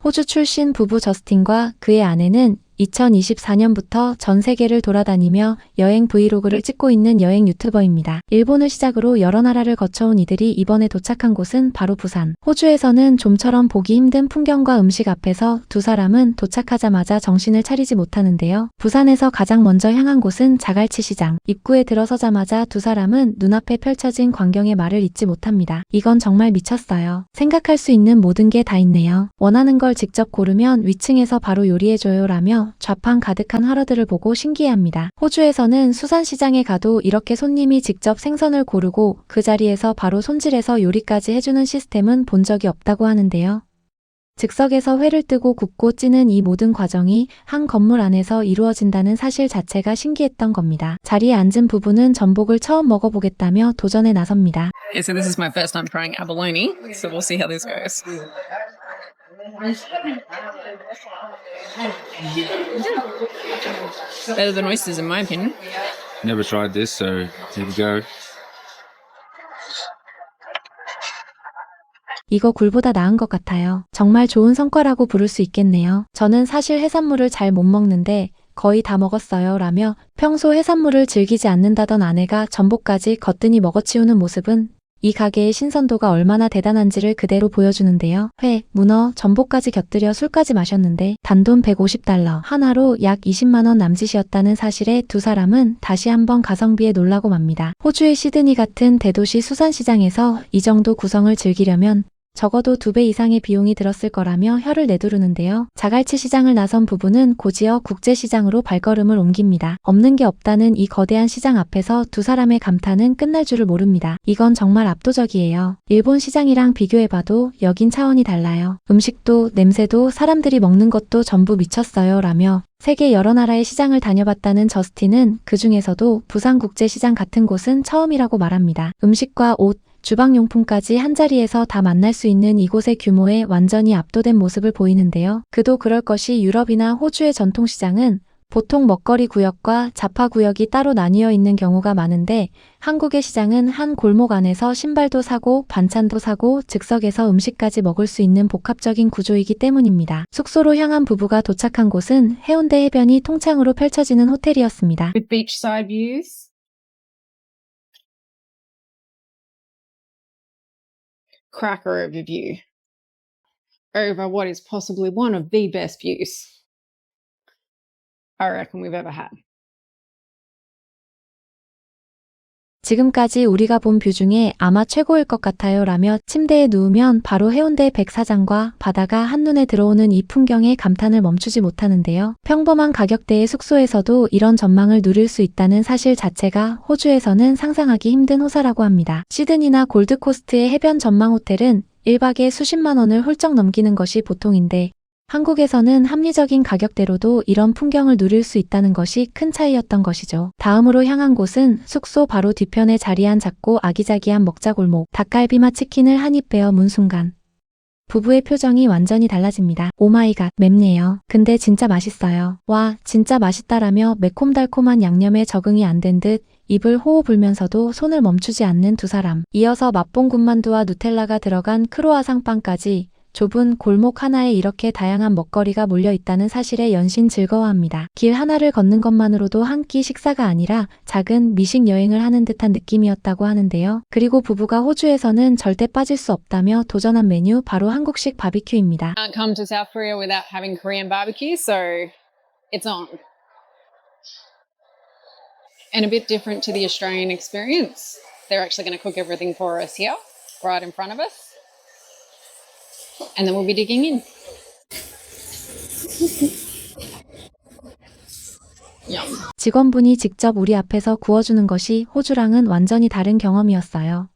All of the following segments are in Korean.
호주 출신 부부 저스틴과 그의 아내는 2024년부터 전 세계를 돌아다니며 여행 브이로그를 찍고 있는 여행 유튜버입니다. 일본을 시작으로 여러 나라를 거쳐온 이들이 이번에 도착한 곳은 바로 부산. 호주에서는 좀처럼 보기 힘든 풍경과 음식 앞에서 두 사람은 도착하자마자 정신을 차리지 못하는데요. 부산에서 가장 먼저 향한 곳은 자갈치 시장. 입구에 들어서자마자 두 사람은 눈앞에 펼쳐진 광경의 말을 잊지 못합니다. 이건 정말 미쳤어요. 생각할 수 있는 모든 게 다 있네요. 원하는 걸 직접 고르면 위층에서 바로 요리해줘요 라며 좌판 가득한 화로들을 보고 신기해합니다. 호주에서는 수산시장에 가도 이렇게 손님이 직접 생선을 고르고 그 자리에서 바로 손질해서 요리까지 해주는 시스템은 본 적이 없다고 하는데요. 즉석에서 회를 뜨고 굽고 찌는 이 모든 과정이 한 건물 안에서 이루어진다는 사실 자체가 신기했던 겁니다. 자리에 앉은 부부는 전복을 처음 먹어보겠다며 도전에 나섭니다. Yeah, so this is my first time trying abalone, so we'll see how this goes. Better than oysters, in my opinion. Never tried this, so here we go. 이거 굴보다 나은 것 같아요. 정말 좋은 성과라고 부를 수 있겠네요. 저는 사실 해산물을 잘 못 먹는데 거의 다 먹었어요 라며 평소 해산물을 즐기지 않는다던 아내가 전복까지 거뜬히 먹어치우는 모습은 이 가게의 신선도가 얼마나 대단한지를 그대로 보여주는데요. 회, 문어, 전복까지 곁들여 술까지 마셨는데 단돈 $150, 하나로 약 20만 원 남짓이었다는 사실에 두 사람은 다시 한번 가성비에 놀라고 맙니다. 호주의 시드니 같은 대도시 수산시장에서 이 정도 구성을 즐기려면 적어도 2배 이상의 비용이 들었을 거라며 혀를 내두르는데요. 자갈치 시장을 나선 부부는 고지어 국제시장으로 발걸음을 옮깁니다. 없는 게 없다는 이 거대한 시장 앞에서 두 사람의 감탄은 끝날 줄을 모릅니다. 이건 정말 압도적이에요. 일본 시장이랑 비교해봐도 여긴 차원이 달라요. 음식도 냄새도 사람들이 먹는 것도 전부 미쳤어요 라며 세계 여러 나라의 시장을 다녀봤다는 저스틴은 그 중에서도 부산국제시장 같은 곳은 처음이라고 말합니다. 음식과 옷, 주방용품까지 한자리에서 다 만날 수 있는 이곳의 규모에 완전히 압도된 모습을 보이는데요. 그도 그럴 것이 유럽이나 호주의 전통시장은 보통 먹거리 구역과 잡화 구역이 따로 나뉘어 있는 경우가 많은데 한국의 시장은 한 골목 안에서 신발도 사고 반찬도 사고 즉석에서 음식까지 먹을 수 있는 복합적인 구조이기 때문입니다. 숙소로 향한 부부가 도착한 곳은 해운대 해변이 통창으로 펼쳐지는 호텔이었습니다. With beachside views. Cracker of a view. Over what is possibly one of the best views I reckon we've ever had. 지금까지 우리가 본 뷰 중에 아마 최고일 것 같아요 라며 침대에 누우면 바로 해운대 백사장과 바다가 한눈에 들어오는 이 풍경에 감탄을 멈추지 못하는데요. 평범한 가격대의 숙소에서도 이런 전망을 누릴 수 있다는 사실 자체가 호주에서는 상상하기 힘든 호사라고 합니다. 시드니나 골드코스트의 해변 전망 호텔은 1박에 수십만 원을 훌쩍 넘기는 것이 보통인데 한국에서는 합리적인 가격대로도 이런 풍경을 누릴 수 있다는 것이 큰 차이였던 것이죠. 다음으로 향한 곳은 숙소 바로 뒤편에 자리한 작고 아기자기한 먹자골목. 닭갈비맛 치킨을 한 입 베어 문 순간 부부의 표정이 완전히 달라집니다. 오마이갓, 맵네요. 근데 진짜 맛있어요. 와, 진짜 맛있다라며 매콤달콤한 양념에 적응이 안 된 듯 입을 호호 불면서도 손을 멈추지 않는 두 사람. 이어서 맛본 군만두와 누텔라가 들어간 크로아상빵까지 좁은 골목 하나에 이렇게 다양한 먹거리가 몰려 있다는 사실에 연신 즐거워합니다. 길 하나를 걷는 것만으로도 한 끼 식사가 아니라 작은 미식 여행을 하는 듯한 느낌이었다고 하는데요. 그리고 부부가 호주에서는 절대 빠질 수 없다며 도전한 메뉴 바로 한국식 바비큐입니다. Can't come to South Korea without having Korean barbecue, so it's on. And a bit different to the Australian experience. They're actually going to cook everything for us here, right in front of us. And then we'll be digging in. Yum. 직원분이 직접 우리 앞에서 구워주는 것이 호주랑은 완전히 다른 경험이었어요.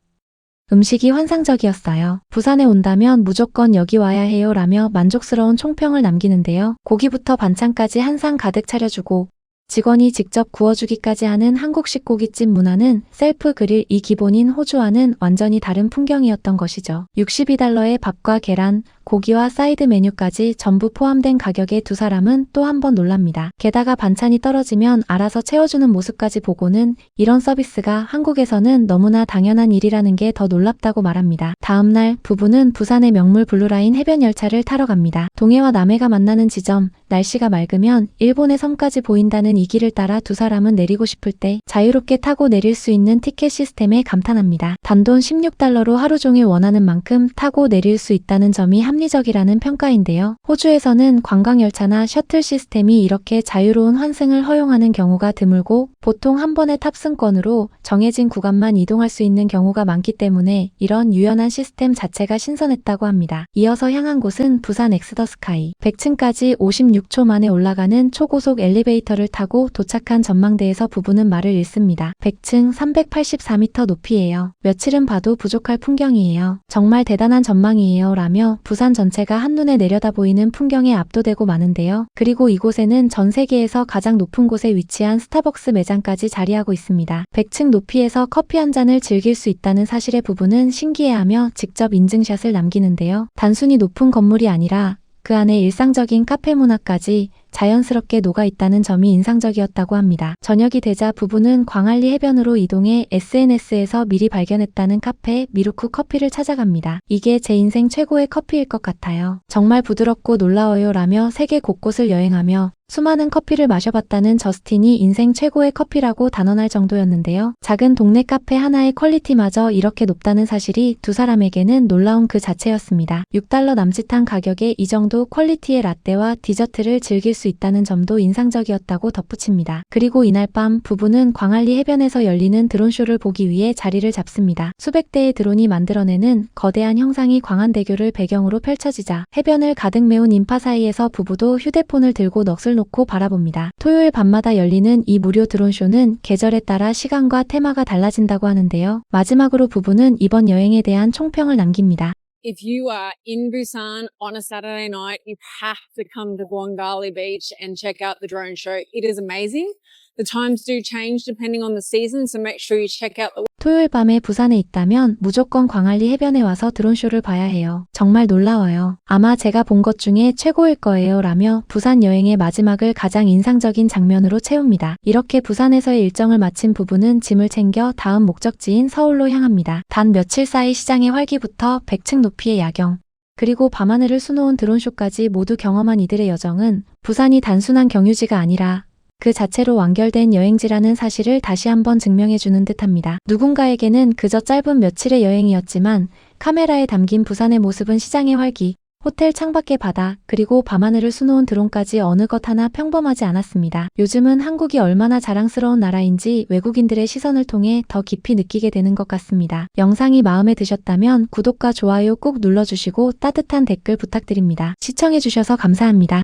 음식이 환상적이었어요. 부산에 온다면 무조건 여기 와야 해요 라며 만족스러운 총평을 남기는데요. 고기부터 반찬까지 한 상 가득 차려주고 직원이 직접 구워주기까지 하는 한국식 고깃집 문화는 셀프 그릴이 기본인 호주와는 완전히 다른 풍경이었던 것이죠. $62에 밥과 계란, 고기와 사이드 메뉴까지 전부 포함된 가격에 두 사람은 또 한 번 놀랍니다. 게다가 반찬이 떨어지면 알아서 채워주는 모습까지 보고는 이런 서비스가 한국에서는 너무나 당연한 일이라는 게 더 놀랍다고 말합니다. 다음날 부부는 부산의 명물 블루라인 해변 열차를 타러 갑니다. 동해와 남해가 만나는 지점, 날씨가 맑으면 일본의 섬까지 보인다는 이 길을 따라 두 사람은 내리고 싶을 때 자유롭게 타고 내릴 수 있는 티켓 시스템에 감탄합니다. 단돈 $16로 하루 종일 원하는 만큼 타고 내릴 수 있다는 점이 합리적이라는 평가인데요. 호주에서는 관광열차나 셔틀 시스템이 이렇게 자유로운 환승을 허용하는 경우가 드물고 보통 한 번의 탑승권으로 정해진 구간만 이동할 수 있는 경우가 많기 때문에 이런 유연한 시스템 자체가 신선했다고 합니다. 이어서 향한 곳은 부산 엑스더스카이. 100층까지 56초 만에 올라가는 초고속 엘리베이터를 타고 도착한 전망대에서 부부는 말을 잃습니다. 100층 384m 높이예요. 며칠은 봐도 부족할 풍경이에요. 정말 대단한 전망이에요. 라며 부산 전체가 한눈에 내려다 보이는 풍경에 압도되고 마는데요. 그리고 이곳에는 전 세계에서 가장 높은 곳에 위치한 스타벅스 매장까지 자리하고 있습니다. 100층 높이에서 커피 한 잔을 즐길 수 있다는 사실에 부부는 신기해하며 직접 인증샷을 남기는데요. 단순히 높은 건물이 아니라 그 안에 일상적인 카페 문화까지 자연스럽게 녹아있다는 점이 인상적이었다고 합니다. 저녁이 되자 부부는 광안리 해변으로 이동해 SNS에서 미리 발견했다는 카페 미루쿠 커피를 찾아갑니다. 이게 제 인생 최고의 커피일 것 같아요. 정말 부드럽고 놀라워요 라며 세계 곳곳을 여행하며 수많은 커피를 마셔봤다는 저스틴이 인생 최고의 커피라고 단언할 정도였는데요. 작은 동네 카페 하나의 퀄리티마저 이렇게 높다는 사실이 두 사람에게는 놀라운 그 자체였습니다. $6 남짓한 가격에 이 정도 퀄리티의 라떼와 디저트를 즐길 수 있다는 점도 인상적이었다고 덧붙입니다. 그리고 이날 밤 부부는 광안리 해변에서 열리는 드론쇼를 보기 위해 자리를 잡습니다. 수백 대의 드론이 만들어내는 거대한 형상이 광안대교를 배경으로 펼쳐지자 해변을 가득 메운 인파 사이에서 부부도 휴대폰을 들고 넋을 놓고 바라봅니다. 토요일 밤마다 열리는 이 무료 드론쇼는 계절에 따라 시간과 테마가 달라진다고 하는데요. 마지막으로 부부는 이번 여행에 대한 총평을 남깁니다. If you are in Busan on a Saturday night, you have to come to Guangali Beach and check out the drone show. It is amazing. The times do change depending on the season, so make sure you check out the 토요일 밤에 부산에 있다면 무조건 광안리 해변에 와서 드론쇼를 봐야 해요. 정말 놀라워요. 아마 제가 본 것 중에 최고일 거예요. 라며 부산 여행의 마지막을 가장 인상적인 장면으로 채웁니다. 이렇게 부산에서의 일정을 마친 부부는 짐을 챙겨 다음 목적지인 서울로 향합니다. 단 며칠 사이 시장의 활기부터 100층 높이의 야경, 그리고 밤하늘을 수놓은 드론쇼까지 모두 경험한 이들의 여정은 부산이 단순한 경유지가 아니라 그 자체로 완결된 여행지라는 사실을 다시 한번 증명해주는 듯합니다. 누군가에게는 그저 짧은 며칠의 여행이었지만 카메라에 담긴 부산의 모습은 시장의 활기, 호텔 창밖의 바다, 그리고 밤하늘을 수놓은 드론까지 어느 것 하나 평범하지 않았습니다. 요즘은 한국이 얼마나 자랑스러운 나라인지 외국인들의 시선을 통해 더 깊이 느끼게 되는 것 같습니다. 영상이 마음에 드셨다면 구독과 좋아요 꼭 눌러주시고 따뜻한 댓글 부탁드립니다. 시청해주셔서 감사합니다.